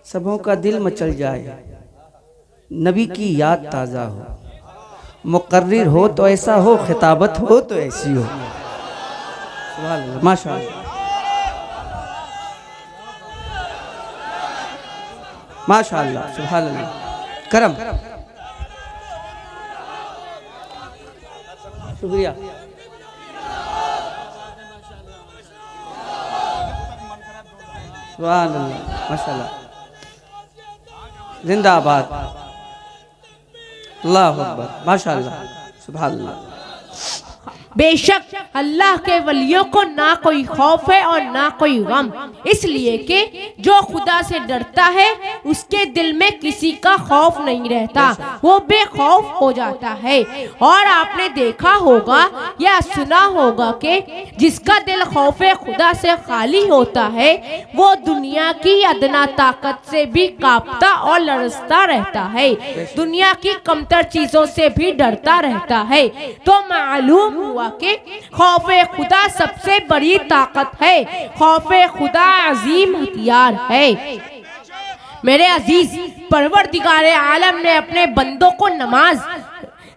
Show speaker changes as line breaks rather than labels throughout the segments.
सबों का दिल मचल जाए, नबी की याद ताज़ा हो, मुकर्रिर हो तो ऐसा हो, खिताबत हो तो ऐसी हो। सुभान अल्लाह, माशाअल्लाह, माशाअल्लाह, सुभान अल्लाह, करम, शुक्रिया। सुभान अल्लाह, माशाअल्लाह, जिंदाबाद, अल्लाहु अकबर, माशाअल्लाह, सुभान अल्लाह।
बेशक अल्लाह के वलियों को ना कोई खौफ है और ना कोई गम, इसलिए कि जो खुदा से डरता है उसके दिल में किसी का खौफ नहीं रहता, वो बेखौफ हो जाता है। और आपने देखा होगा या सुना होगा कि जिसका दिल खौफे खुदा से खाली होता है वो दुनिया की अदना ताकत से भी कांपता और लरसता रहता है, दुनिया की कमतर चीजों से भी डरता रहता है। तो मालूम हुआ कि खौफे खुदा सबसे बड़ी ताकत है, खौफे खुदा अजीम हथियार है। मेरे अजीज, परवरदिगारे आलम ने अपने बंदों को नमाज,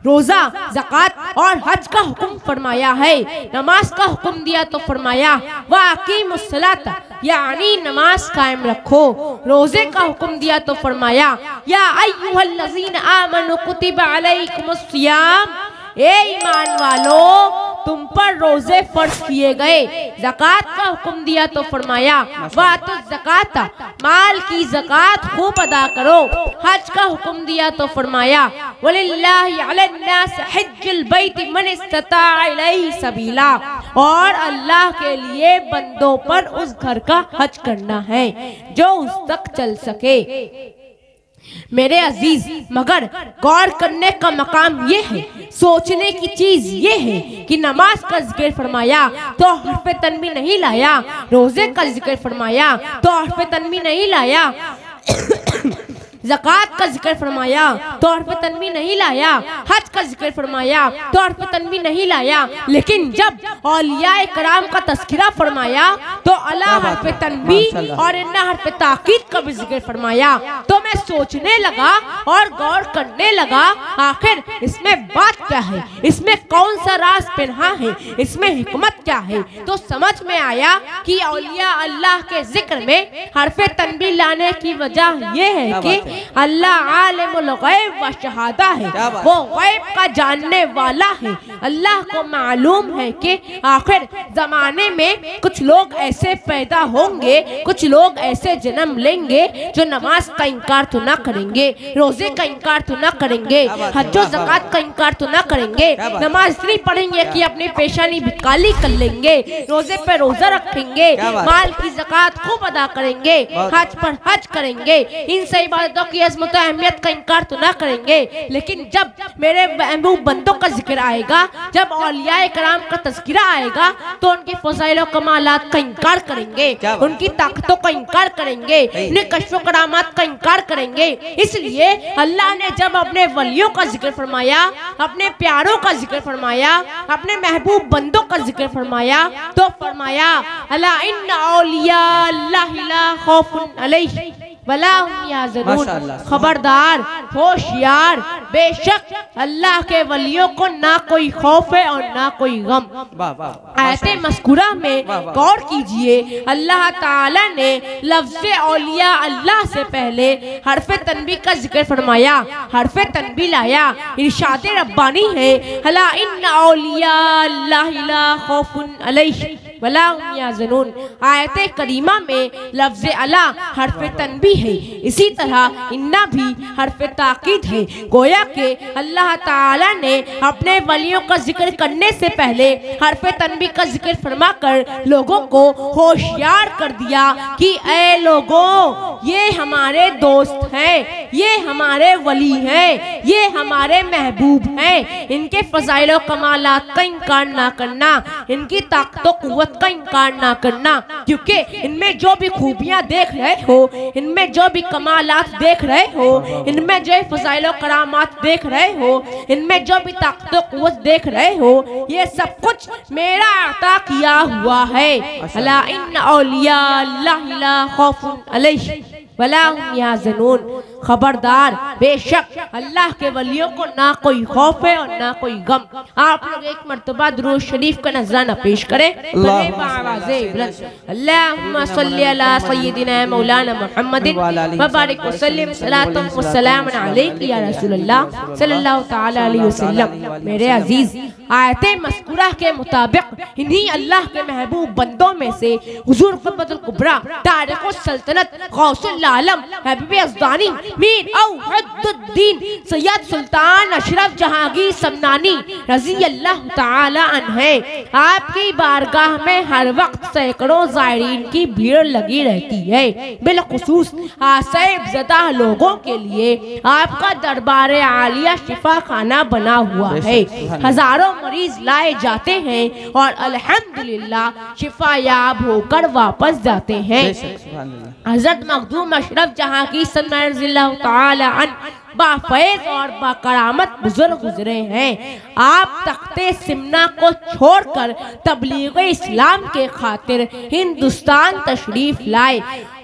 रोजा, ज़कात और हज का हुक्म फरमाया है। नमाज का हुक्म दिया तो फरमाया वाक़ीमुस्सलात, यानी नमाज कायम रखो। रोजे का हुक्म दिया तो फरमाया या अय्युहल्लज़ीना आमनु कुतिबा अलैकुमुस्सियाम, ए ईमान वालों तुम पर रोजे फर्ज किए गए। ज़कात का हुक्म दिया तो फरमाया वातु ज़कात, माल की ज़कात खूब अदा करो। हज का हुक्म दिया तो फरमाया वलिल्लाहि अलन्नास हज्जुल बैत मन इस्तता इलैहि सबीला, और अल्लाह के लिए बंदों पर उस घर का हज करना है जो उस तक चल सके। मेरे अजीज, मगर गौर करने का मकाम ये है, सोचने की चीज ये है कि नमाज का जिक्र फरमाया तो हर्फ तन्वी नहीं लाया, रोजे का जिक्र फरमाया तो हर्फ तन्वी नहीं लाया, ज़कात का जिक्र फरमाया तो हर्फ तन्वी नहीं लाया, हज का जिक्र फरमाया तो हर्फ तन्वी नहीं लाया। लेकिन जब औलियाए कराम का तस्करा फरमाया तो अला हर्फ तन्वी और इन्ना हर्फ ताकीद का भी जिक्र फरमाया। तो मैं सोचने लगा और गौर करने लगा, आखिर इसमें बात क्या है, इसमें कौन सा राज पिन्हा है, इसमें हिकमत क्या है। तो समझ में आया कि औलिया अल्लाह के जिक्र में हर्फ तन्वी लाने की वजह यह है कि अल्लाह आलिमुल गैब व शहादा है, वो गैब का जानने वाला है। अल्लाह को मालूम है कि आखिर जमाने में कुछ लोग ऐसे पैदा होंगे, कुछ लोग ऐसे जन्म लेंगे जो नमाज का इनकार तो ना करेंगे, रोजे का इनकार तो ना करेंगे, हज्जो ज़कात का इनकार तो ना करेंगे, नमाज इसलिए पढ़ेंगे कि अपनी पेशानी भी काली कर लेंगे, रोजे पर रोजा रखेंगे, माल की ज़कात खूब अदा करेंगे, हज पर हज करेंगे, इन सही इबादतों की अज़मत अहमियत का इनकार तो ना करेंगे। लेकिन जब मेरे महबूब बंदों का जिक्र आएगा, जब औलियाए कराम का तज़किरा आएगा तो उनके फ़ज़ाइल और कमालात का इनकार करेंगे, उनकी ताकतों का इनकार करेंगे, उनके कश्फ और करामात का इनकार करेंगे। इसलिए अल्लाह ने जब अपने वलियों का जिक्र फरमाया, अपने प्यारों का जिक्र फरमाया, अपने महबूब बंदों का जिक्र फरमाया तो फरमाया अला इन्ना औलिया अल्लाहि ला खौफुन अलैहिम वला हुम यहज़नून, खबरदार, होशियार, बेशक अल्लाह के वलियों को ना कोई खौफ है और ना कोई गम। आयते मज़कूरा में गौर कीजिए, अल्लाह ताला ने लफ्ज़ औलिया अल्लाह से पहले हर्फ तन्वी का जिक्र फरमाया, हर्फ तन्वी लाया, इरशाद रब्बानी है अला इन्ना औलिया अल्लाहि ला खौफुन अलैहिम वला हुम यहज़नून। आयते करीमा में लफ्ज़ अला हर्फ तन्वी है, इसी तरह इन्ना भी हर्फ ताकीद है। गोया के अल्लाह ताला ने अपने वलियों का जिक्र करने से पहले हर्फ तन्वी का जिक्र फरमाकर लोगों को होशियार कर दिया कि ऐ लोगों, ये हमारे दोस्त हैं, ये हमारे वली हैं, ये हमारे महबूब हैं। इनके फज़ाइल और कमालात का इनकार ना करना, इनकी ताकत और कुव्वत का इनकार ना करना, क्योंकि इनमें जो भी खूबियाँ देख रहे हो, इनमें जो भी कमालात देख रहे हो, इनमें जो फज़ाइल और करामात देख रहे हो, इनमें जो भी ताकत और कुव्वत देख रहे हो, ये सब कुछ मेरा अता किया हुआ है। अला इन्न औलिया अल्लाह ला खौफुन अलैहिम वला हुम यहज़नून। खबरदार, बेशक अल्लाह के वलियों को ना कोई खौफ है और ना कोई गम। आप लोग एक मर्तबा दुरूद शरीफ का नजराना पेश करें। अल्लाहुम्मा सल्ली अला सय्यिदिना मौलाना मुहम्मदिन व बारिक व सल्लिम सलातन व सलामन अलैका या रसूलल्लाह सल्लल्लाहु तआला अलैहि वसल्लम। मेरे अजीज, आयते मज़कूरा के मुताबिक इन्हीं अल्लाह के महबूब बंदों में से हुजूर क़ुतबुल कुबरा तारिक़ुस सल्तनत गौसुल आलम हबीब अज़दानी मीर औहदुद्दीन सैयद सुल्तान अशरफ जहांगीर समनानी रज़ी अल्लाह ताला अन्हे, आपकी बारगाह में हर वक्त सैकड़ों ज़ायरीन की भीड़ लगी रहती है। बिलखुसूस आसैबज़दा लोगों के लिए आपका दरबार आलिया शिफा खाना बना हुआ है। हजारों मरीज लाए जाते हैं और अल्हम्दुलिल्लाह शिफा याब होकर वापस जाते हैं। हज़रत मखदूम अशरफ जहांगीर रज़ियल्लाहु ताला अन्हु बाफैज़ और बाकरामत बुजुर्ग गुजरे हैं। आप तख्ते सिमना को छोड़कर तबलीग इस्लाम के खातिर हिंदुस्तान तशरीफ लाए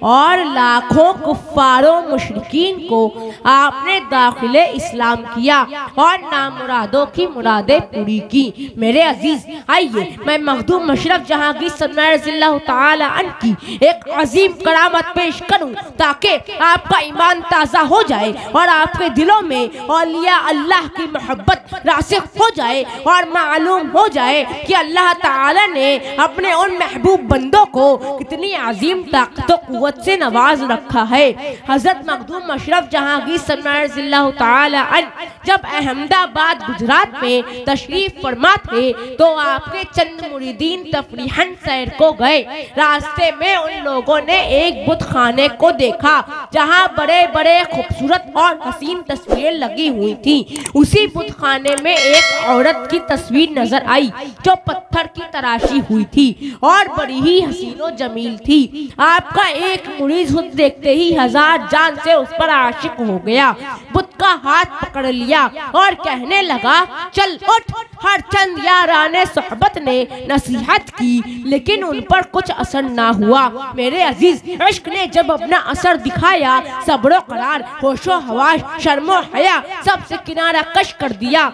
और लाखों कुफ्फारों मुशरिकीन को आपने दाखिले इस्लाम किया और नामुरादों की मुरादें पूरी की। मेरे अजीज, आइए मैं मखदूम अशरफ जहांगीर रज़ियल्लाहु ताला अन्हु की एक अजीम करामत पेश करूं ताकि आपका ईमान ताज़ा हो जाए और आपके दिलों में औलिया अल्लाह की मोहब्बत रासिख हो जाए और मालूम हो जाए कि अल्लाह ताला ने अपने उन महबूब बंदों को कितनी अजीम ताकत और कुव्वत से नवाज रखा है। हज़रत मखदूम अशरफ जहांगीर रज़ियल्लाहु ताला अन्हु जब अहमदाबाद गुजरात में तशरीफ फरमा थे तो आपके चंद मुरीदीन तफरीहन सैर को गए। रास्ते में उन लोगों ने एक बुत खाने को देखा जहां बड़े बड़े खूबसूरत और हसीन तस्वीरें लगी हुई थी। उसी बुत खाने में एक औरत की तस्वीर नजर आई जो पत्थर की तराशी हुई थी और बड़ी ही हसीनो जमील थी। आपका एक मुरीद खुद देखते ही हजार जान से उस पर आशिक हो गया। बुत का हाथ पकड़ लिया और कहने लगा, चल उठ। हर चंद याराने सोहबत ने नसीहत की लेकिन उन पर कुछ असर ना हुआ। मेरे अजीज, इश्क ने जब अपना असर दिखाया, सब्र करार, होशो हवाश, शर्मो हया सबसे किनारा कश कर दिया।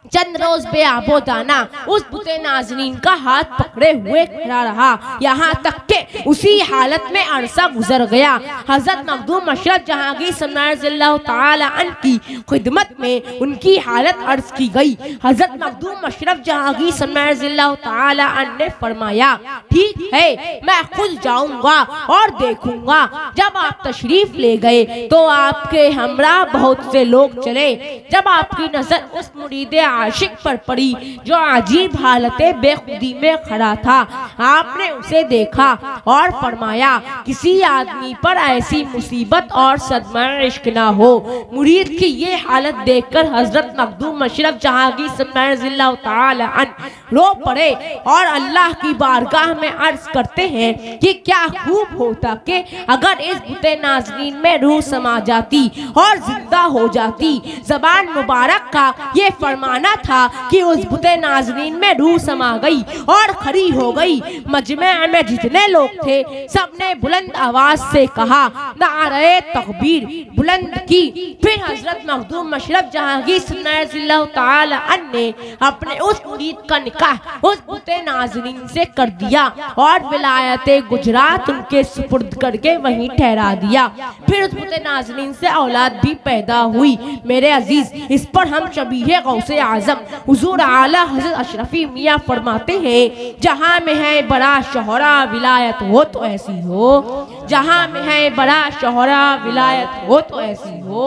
चंद रोज बेआबोदाना उस बुते नाज़रीन का हाथ पकड़े हुए खड़ा रहा, यहाँ तक के उसी हालत में अरसा गुजर गया। हज़रत मखदूम अशरफ जहांगीर रज़ियल्लाहु ताला अन्हु की खिदमत में उनकी हालत अर्ज की गई। हज़रत मखदूम अशरफ जहांगीर रज़ियल्लाहु ताला अन्हु ने फरमाया, ठीक है, मैं खुद जाऊंगा और देखूंगा। जब आप तशरीफ ले गए तो आपके हमरा बहुत से लोग चले। जब आपकी नजर उस मुरीद आशिक पर पड़ी जो अजीब हालत बेखुदी में खड़ा था, आपने उसे देखा और फरमाया, किसी आदमी पर ऐसी मुसीबत और सदमा इश्क ना हो। मुरीद की ये हालत देखकर हजरत मखदूम अशरफ जहांगीर रज़ियल्लाहु ताला अन्हु रो पड़े और अल्लाह की बारगाह में अर्ज करते हैं कि क्या खूब होता कि अगर इस बुते नाज़रीन में रूह समा जाती और जिंदा हो जाती। ज़बान मुबारक का ये फरमाना था कि उस बुते नाज़रीन में रूह समा गई और खड़ी हो गई। मजमे में जितने लोग थे सबने बुलंद आवाज से कहा, नारे तकबीर बुलंद की। फिर हजरत मखदूम अशरफ जहांगीर रज़ियल्लाहु ताला अन्हु ने अपने उस मुरीद का निकाह उस बुते नाज़रीन से कर दिया और विलायते गुजरात उनके सुपुर्द करके वहीं ठहरा दिया। फिर उस बुते नाज़रीन से औलाद भी पैदा हुई। मेरे अजीज, इस पर हम शबीह गौसे आजम हुजूर आला हज़रत अशरफी मियाँ फरमाते हैं, जहाँ में है बड़ा शोहरा विलायत हो तो ऐसी हो, जहाँ में है बड़ा शोहरा विलायत हो तो ऐसी हो,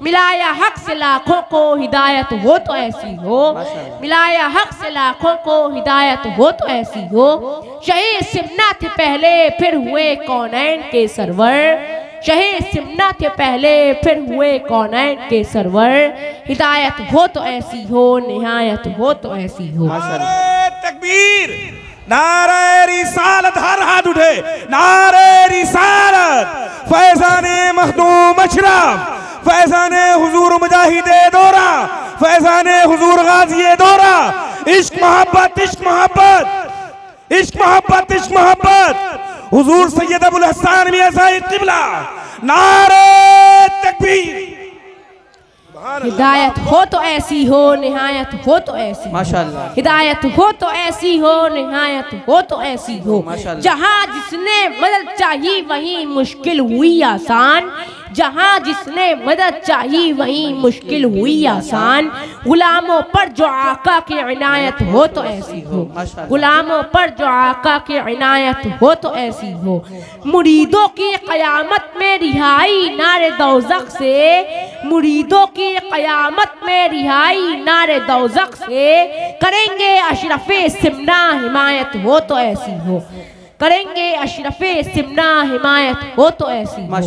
मिलाया हक से लाखों को हिदायत हो तो ऐसी हो, मिलाया हक से लाखों को हिदायत हो तो ऐसी हो। शहीद सिमना थे पहले फिर हुए कौनैन के सरवर, शहे सिमना के पहले फिर हुए कौनैन के सरवर। हिदायत हो तो ऐसी हो, निहायत हो तो ऐसी हो।
नारे तकबीर, नारे रिसालत, हर हाथ उठे, नारे रिसालत। फैजाने मखदूम अशरफ, फैजाने हुजूर मुजाहिदे दौरा, फैजाने हुजूर गाज़िए दौरा। इश्क मोहब्बत, इश्क मोहब्बत, इश्क मोहब्बत, इश्क मोहब्बत। हुजूर सैयद अबुल हसन मियां साहिब क़िबला, नारे तकबीर।
हिदायत हो तो ऐसी हो, निहायत हो तो ऐसी।
माशाअल्लाह।
हिदायत हो तो ऐसी हो, निहायत हो तो ऐसी हो। जहाँ जिसने मदद चाहिए वहीं मुश्किल हुई आसान। जहाँ जिसने मदद चाहिए वहीं मुश्किल हुई आसान। गुलामों पर जो आका की इनायत हो तो ऐसी हो। गुलामों पर जो आका की इनायत हो तो ऐसी हो। मुरीदों की क़यामत में रिहाई नारे दौज़ख से। मुरीदों की क़यामत में रिहाई नारे दौज़ख से। करेंगे अशरफ़े सिमना हिमायत हो तो ऐसी हो। करेंगे अशरफ़े सिमना हिमायत हो तो ऐसी हो।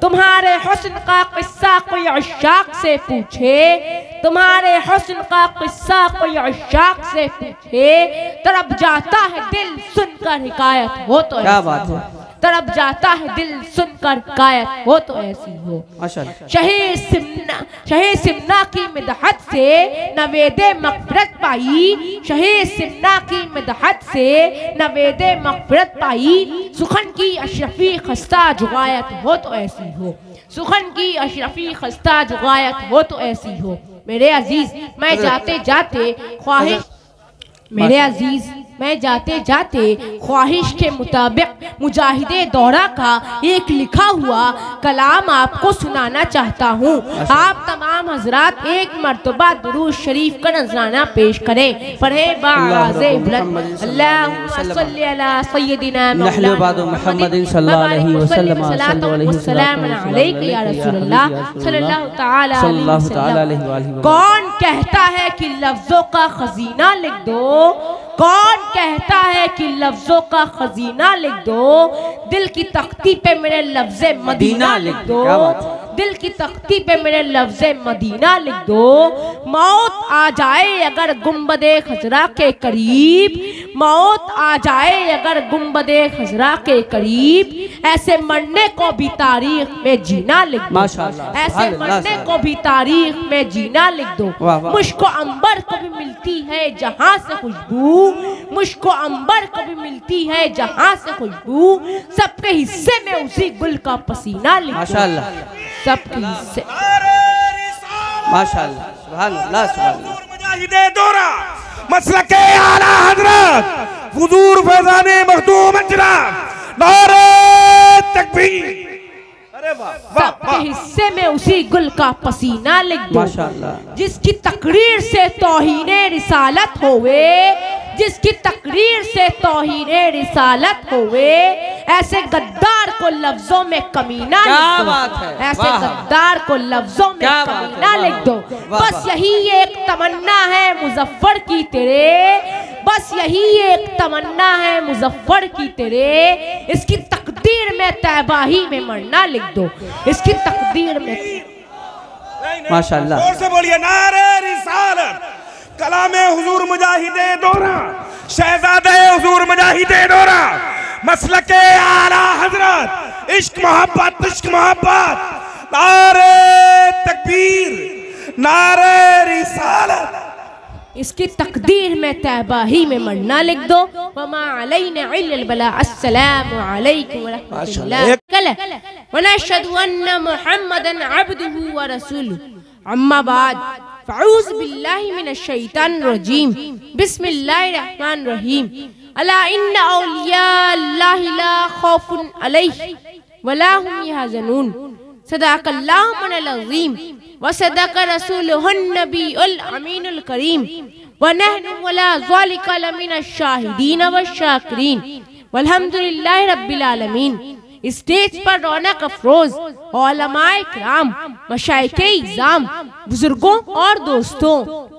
तुम्हारे हुस्न का किस्सा कोई अशाक से पूछे। तुम्हारे हुस्न का किस्सा कोई अशाक से पूछे। तरफ जाता है दिल सुनकर हिकायत हो तो
क्या
ऐसी
बात
हो।
है।
तरफ जाता है दिल सुनकर कायत हो तो ऐसी हो।
माशाअल्लाह।
शहे सिमना की मिदहत से नवेदे मग़फ़िरत पाई। शहे सिमना की मिदहत से नवेदे मग़फ़िरत पाई। सुखन की अशरफ़ी खस्ता जुगायत हो तो ऐसी हो। सुखन की अशरफ़ी खस्ता जुगायत हो तो ऐसी हो। मेरे अजीज, मैं जाते जाते ख्वाहिश, मेरे अजीज मैं जाते जाते ख्वाहिश के मुताबिक मुजाहिदे दौरा का एक लिखा हुआ कलाम आपको सुनाना चाहता हूँ। आप तमाम हजरात एक मरतबा दुरूद शरीफ का नजराना पेश करें। पढ़े बाज़े बुलंद अल्लाहुम्मा सल्ली अला सय्यदिना मुहम्मदिन सल्लल्लाहु अलैहि वसल्लम सलाम अलैका या रसूलल्लाह सल्लल्लाहु तआला अलैहि वसल्लम। कौन कहता है कि लफ्जों का खजीना लिख दो। कौन कहता है कि लफ्जों का खजीना लिख दो। दिल की तख्ती पे मेरे लफ्ज़े मदीना लिख दो। दिल की तख्ती पे मेरे लफ्ज़े मदीना लिख दो। मौत आ जाए अगर गुंबदे खजरा के करीब। मौत आ जाए अगर गुंबदे खजरा के करीब। ऐसे मरने को भी तारीख में जीना लिख दो। ऐसे मरने को भी तारीख में जीना लिख दो। मुझको अंबर को भी मिलती है जहाँ से खुशबू। मुझको अंबर को भी मिलती है जहाँ से खुशबू। सबके हिस्से में उसी गुल का पसीना लिख दो। सबके हिस्से।
माशाअल्लाह, सुभान अल्लाह, सुभान अल्लाह।
मुजाहिदे दौरा, मसलके आला हजरत हुजूर फैजाने मखदूम अशरफ, नारे तकबीर।
सबके हिस्से में उसी गुल का पसीना लिख दो।
माशाअल्लाह।
जिसकी तकरीर से तौहीने रिसालत होवे। जिसकी तकरीर से तौहीने रिसालत होवे। ऐसे गद्दार को लफ्जों में कमीना लिख दो। ऐसे गद्दार को लफ्जों में कमीना लिख दो। बस यही एक तमन्ना है मुजफ्फर की तेरे। बस यही एक तमन्ना है मुजफ्फर की तेरे। इसकी तकदीर में तैबाही में मरना लिख दो। इसकी तकदीर में।
माशाअल्लाह।
जोर से बोलिए नारे रिसालत। कलामे हुजूर मुजाहिदे दौरा, शहजादे हुजूर मुजाहिदे दौरा, मसलके आला हजरत, इश्क मोहब्बत, इश्क मोहब्बत। नारे तकबीर, नारे रिसालत।
इसकी तकदीर में तैबाही में मरना लिख दो। वमा अलैना इल्लल बलाग। अस्सलामु अलैकुम व रहमतुल्लाह व नशहदु अन्ना मुहम्मदन अब्दुहु व रसूलुहु। अम्मा बाद फ़अऊज़ु बिल्लाहि मिनश शैतानिर रजीम। बिस्मिल्लाहिर रहमानिर रहीम। अला इन्ना औलिया अल्लाहि ला खौफुन अलैहिम व ला हुम यहज़नून। सदाक़ल्लाहु मौलाना अज़ीम व सदक़ रसूलुहुन नबियुल अमीनुल करीम व नहनु अला ज़ालिका लमिनश शाहिदीन व शाकिरीन वल्हम्दुलिल्लाहि रब्बिल आलमीन। स्टेज पर रौनक अफरोज उलमाए किराम, मशाइखे इज़ाम, बुजुर्गों और दोस्तों,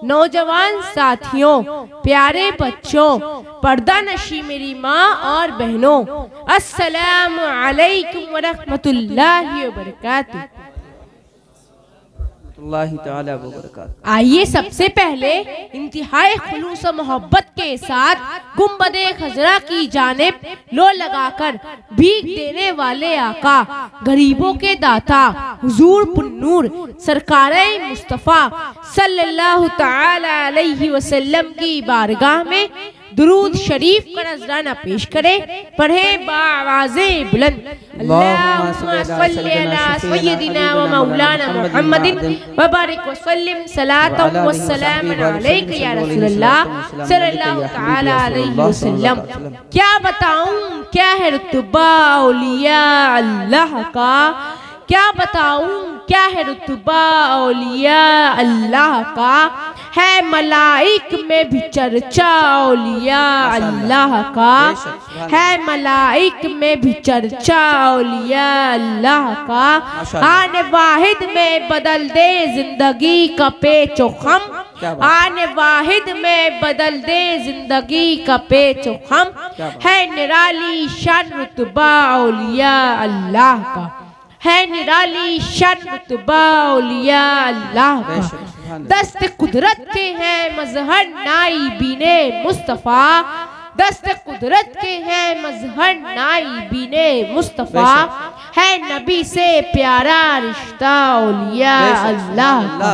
नौजवान साथियों, प्यारे बच्चों, पर्दा नशी मेरी माँ और बहनों, अस्सलामु अलैकुम व रहमतुल्लाहि व बरकातुहू। आइए सबसे पहले इंतहाई खुलूस और मोहब्बत के साथ गुंबदे खजरा की जानिब लो लगाकर भीख देने वाले आका, गरीबों के दाता, हुजूर पुन्नूर सरकारे मुस्तफ़ा सल्लल्लाहु तआला अलैहि वसल्लम की बारगाह में दुरूद शरीफ का नजराना पेश करें। पढ़े बावाज़े बुलंद, अल्लाहुम्मा सल्ली अला सय्यिदिना व मौलाना मुहम्मदिन व बारिक व सल्लिम सलातन व सलामन अलैका या रसूलल्लाह सल्लल्लाहु तआला अलैहि वसल्लम। क्या बताऊं क्या है रुतबा औलिया अल्लाह का, क्या बताऊं क्या है रुतबा औलिया अल्लाह का, है मलाइक में भी चर्चा औलिया अल्लाह का, है मलाइक में भी चर्चा औलिया अल्लाह का। आने वाहिद में बदल दे जिंदगी का पेचो खम, आने वाहिद में बदल दे जिंदगी का पेचो खम, है निराली शान रुतबा औलिया अल्लाह का, है निराली शान रुतबा औलिया अल्लाह का। दस्त कुदरत के हैं मजहर नाइबीने मुस्तफ़ा, दस्त कुदरत के हैं मजहर नाइबीने मुस्तफ़ा, है नबी से प्यारा रिश्ता औलिया अल्लाह का,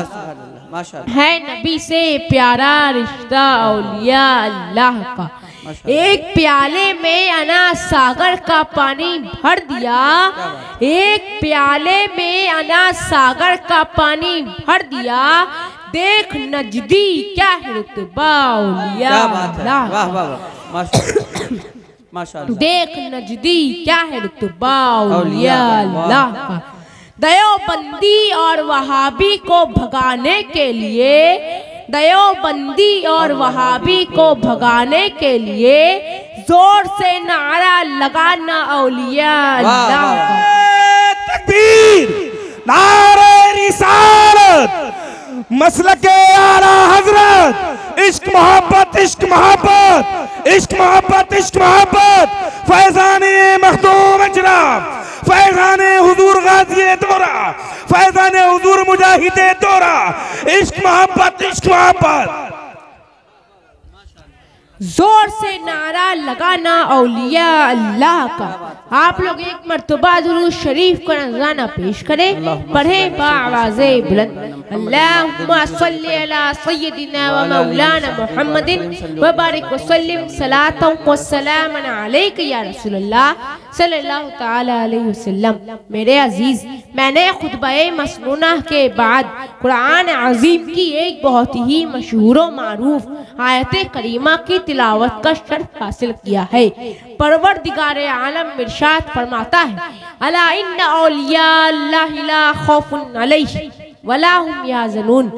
है नबी से प्यारा रिश्ता औलिया अल्लाह का। एक प्याले में अना सागर का पानी भर दिया, एक प्याले में अना सागर का पानी भर दिया, देख नजदी क्या है रुतबा औलिया अल्लाह, वाह वाह माशाअल्लाह, देख नजदी क्या है रुतबा औलिया अल्लाह का। देवबंदी और वहाबी को भगाने के लिए, देवबंदी और वहाबी को भगाने के लिए जोर से नारा लगाना औलिया अल्लाह का।
तकबीर, नारे रिसालत, मसलके आला हजरत, इश्क मोहब्बत इश्क मोहब्बत, इश्क मोहब्बत इश्क मोहब्बत, फैज़ाने मखदूम अजराम, फैज़ाने हुजूर गाज़ी दौरा, फैज़ाने हुजूर मुजाहिदे दौरा, इश्क मोहब्बत इश्क मोहब्बत।
जोर से नारा लगाना औलिया अल्लाह का। आप लोग एक मर्तबा दुरूद शरीफ का नजराना पेश करें। पढ़े बावाज़े बुलंद, अल्लाहुम्मा सल्ली अला सय्यिदिना व मौलाना मुहम्मदिन व बारिक व सल्लिम सलातन व सलामन अलैका या रसूलल्लाह सल्लल्लाहु तआला अलैहि वसल्लम। मेरे अजीज, मैंने खुतबे मसनूना के बाद कुरान अजीम की एक बहुत ही मशहूर व मारूफ आयत करीमा की तिलावत का शर्फ हासिल किया है। परवरदिगार आलम इरशाद फरमाता है, अला इन्ना औलिया अल्लाहि ला खौफुन अलैहिम वला हुम यहज़नून।